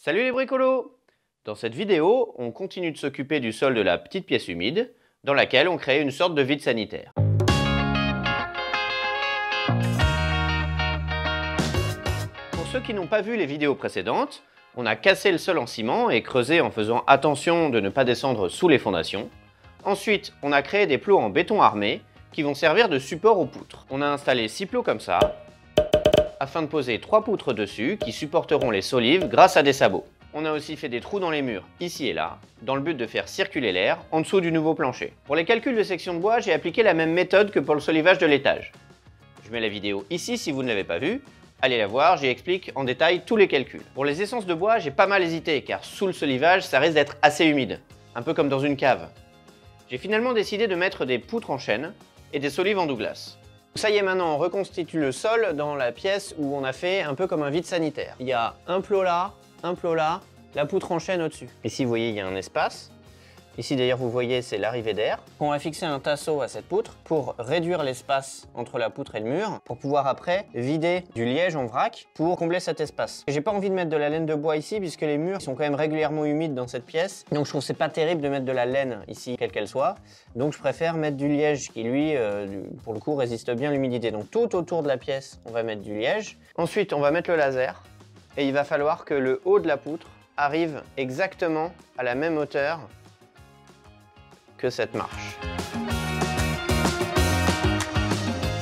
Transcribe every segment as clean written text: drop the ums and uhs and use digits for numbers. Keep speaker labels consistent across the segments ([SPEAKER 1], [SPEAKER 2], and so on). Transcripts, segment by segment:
[SPEAKER 1] Salut les bricolos! Dans cette vidéo, on continue de s'occuper du sol de la petite pièce humide, dans laquelle on crée une sorte de vide sanitaire. Pour ceux qui n'ont pas vu les vidéos précédentes, on a cassé le sol en ciment et creusé en faisant attention de ne pas descendre sous les fondations. Ensuite, on a créé des plots en béton armé qui vont servir de support aux poutres. On a installé 6 plots comme ça, afin de poser 3 poutres dessus qui supporteront les solives grâce à des sabots. On a aussi fait des trous dans les murs, ici et là, dans le but de faire circuler l'air en dessous du nouveau plancher. Pour les calculs de section de bois, j'ai appliqué la même méthode que pour le solivage de l'étage. Je mets la vidéo ici si vous ne l'avez pas vue. Allez la voir, j'y explique en détail tous les calculs. Pour les essences de bois, j'ai pas mal hésité, car sous le solivage, ça risque d'être assez humide, un peu comme dans une cave. J'ai finalement décidé de mettre des poutres en chêne et des solives en Douglas. Ça y est, maintenant on reconstitue le sol dans la pièce où on a fait un peu comme un vide sanitaire. Il y a un plot là, la poutre en chêne au-dessus. Ici vous voyez il y a un espace. Ici d'ailleurs vous voyez c'est l'arrivée d'air. On va fixer un tasseau à cette poutre pour réduire l'espace entre la poutre et le mur, pour pouvoir après vider du liège en vrac pour combler cet espace. J'ai pas envie de mettre de la laine de bois ici puisque les murs sont quand même régulièrement humides dans cette pièce. Donc je trouve que c'est pas terrible de mettre de la laine ici quelle qu'elle soit. Donc je préfère mettre du liège qui lui pour le coup résiste bien à l'humidité. Donc tout autour de la pièce on va mettre du liège. Ensuite on va mettre le laser et il va falloir que le haut de la poutre arrive exactement à la même hauteur que cette marche.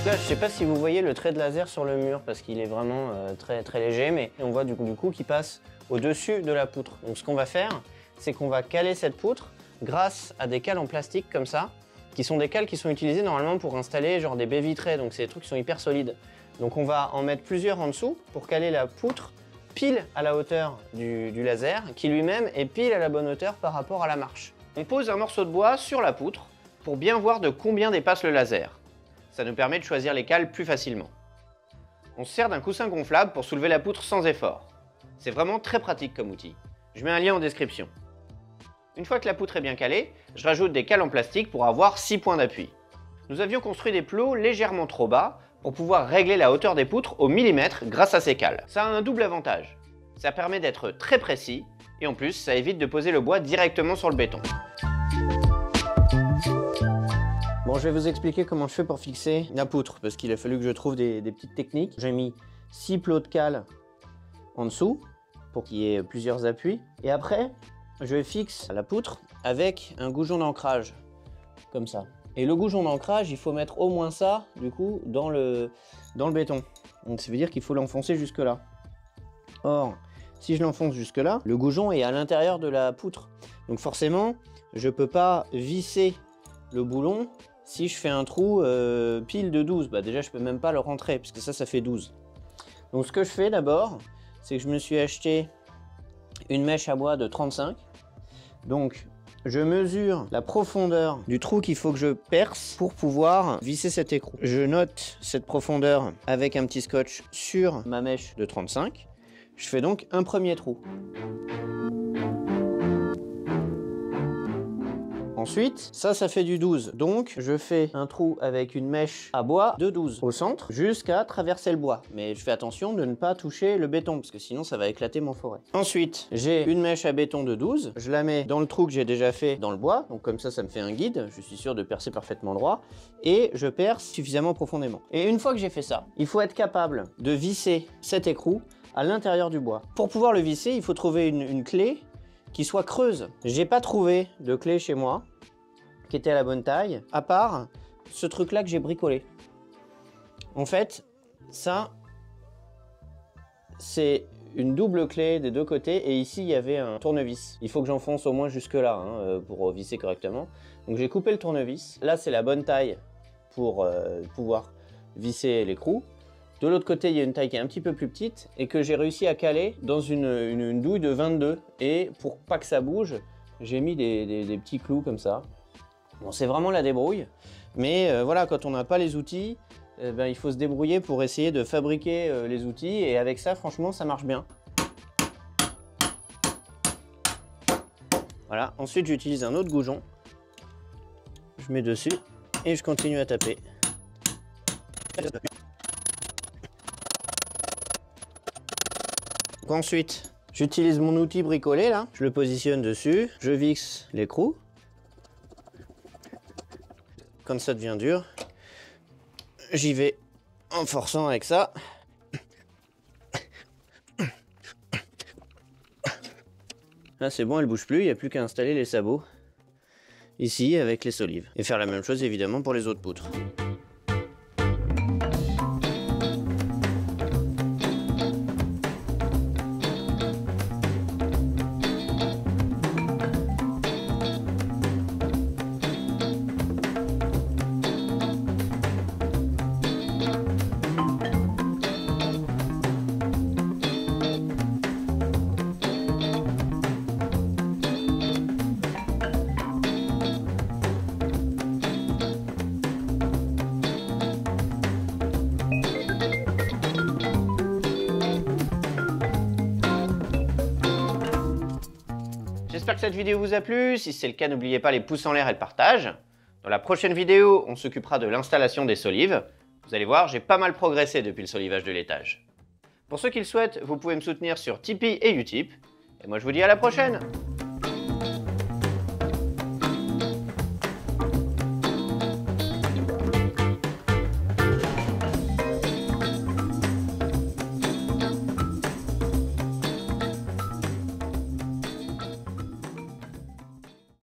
[SPEAKER 1] Là, je sais pas si vous voyez le trait de laser sur le mur parce qu'il est vraiment très léger, mais on voit du coup qu'il passe au-dessus de la poutre. Donc ce qu'on va faire, c'est qu'on va caler cette poutre grâce à des cales en plastique comme ça, qui sont des cales qui sont utilisées normalement pour installer genre des baies vitrées, donc c'est des trucs qui sont hyper solides. Donc on va en mettre plusieurs en dessous pour caler la poutre pile à la hauteur du laser, qui lui-même est pile à la bonne hauteur par rapport à la marche. On pose un morceau de bois sur la poutre pour bien voir de combien dépasse le laser. Ça nous permet de choisir les cales plus facilement. On se sert d'un coussin gonflable pour soulever la poutre sans effort. C'est vraiment très pratique comme outil. Je mets un lien en description. Une fois que la poutre est bien calée, je rajoute des cales en plastique pour avoir 6 points d'appui. Nous avions construit des plots légèrement trop bas pour pouvoir régler la hauteur des poutres au millimètre grâce à ces cales. Ça a un double avantage. Ça permet d'être très précis et en plus ça évite de poser le bois directement sur le béton. Bon, je vais vous expliquer comment je fais pour fixer la poutre parce qu'il a fallu que je trouve des petites techniques. J'ai mis 6 plots de cales en dessous pour qu'il y ait plusieurs appuis et après je fixe la poutre avec un goujon d'ancrage comme ça. Et le goujon d'ancrage, il faut mettre au moins ça, du coup, dans le béton. Donc ça veut dire qu'il faut l'enfoncer jusque là. Or, si je l'enfonce jusque là, le goujon est à l'intérieur de la poutre. Donc forcément, je ne peux pas visser le boulon si je fais un trou pile de 12. Bah déjà, je ne peux même pas le rentrer, puisque ça fait 12. Donc ce que je fais d'abord, c'est que je me suis acheté une mèche à bois de 35. Donc, je mesure la profondeur du trou qu'il faut que je perce pour pouvoir visser cet écrou. Je note cette profondeur avec un petit scotch sur ma mèche de 35. Je fais donc un premier trou. Ensuite, ça fait du 12. Donc, je fais un trou avec une mèche à bois de 12 au centre jusqu'à traverser le bois. Mais je fais attention de ne pas toucher le béton parce que sinon ça va éclater mon forêt. Ensuite, j'ai une mèche à béton de 12. Je la mets dans le trou que j'ai déjà fait dans le bois. Donc comme ça me fait un guide. Je suis sûr de percer parfaitement droit. Et je perce suffisamment profondément. Et une fois que j'ai fait ça, il faut être capable de visser cet écrou à l'intérieur du bois. Pour pouvoir le visser, il faut trouver une clé qui soit creuse. J'ai pas trouvé de clé chez moi qui était à la bonne taille, à part ce truc là que j'ai bricolé. En fait, ça, c'est une double clé des deux côtés et ici il y avait un tournevis. Il faut que j'enfonce au moins jusque là pour visser correctement. Donc j'ai coupé le tournevis. Là c'est la bonne taille pour pouvoir visser l'écrou. De l'autre côté, il y a une taille qui est un petit peu plus petite et que j'ai réussi à caler dans une douille de 22. Et pour pas que ça bouge, j'ai mis des petits clous comme ça. Bon, c'est vraiment la débrouille. Mais voilà, quand on n'a pas les outils, il faut se débrouiller pour essayer de fabriquer les outils. Et avec ça, franchement, ça marche bien. Voilà, ensuite j'utilise un autre goujon. Je mets dessus et je continue à taper. Ensuite, J'utilise mon outil bricolé là, je le positionne dessus, je fixe l'écrou. Quand ça devient dur, j'y vais en forçant avec ça. Là c'est bon, elle bouge plus, il n'y a plus qu'à installer les sabots ici avec les solives. Et faire la même chose évidemment pour les autres poutres. J'espère que cette vidéo vous a plu. Si c'est le cas, n'oubliez pas les pouces en l'air et le partage. Dans la prochaine vidéo, on s'occupera de l'installation des solives. Vous allez voir, j'ai pas mal progressé depuis le solivage de l'étage. Pour ceux qui le souhaitent, vous pouvez me soutenir sur Tipeee et Utip. Et moi je vous dis à la prochaine!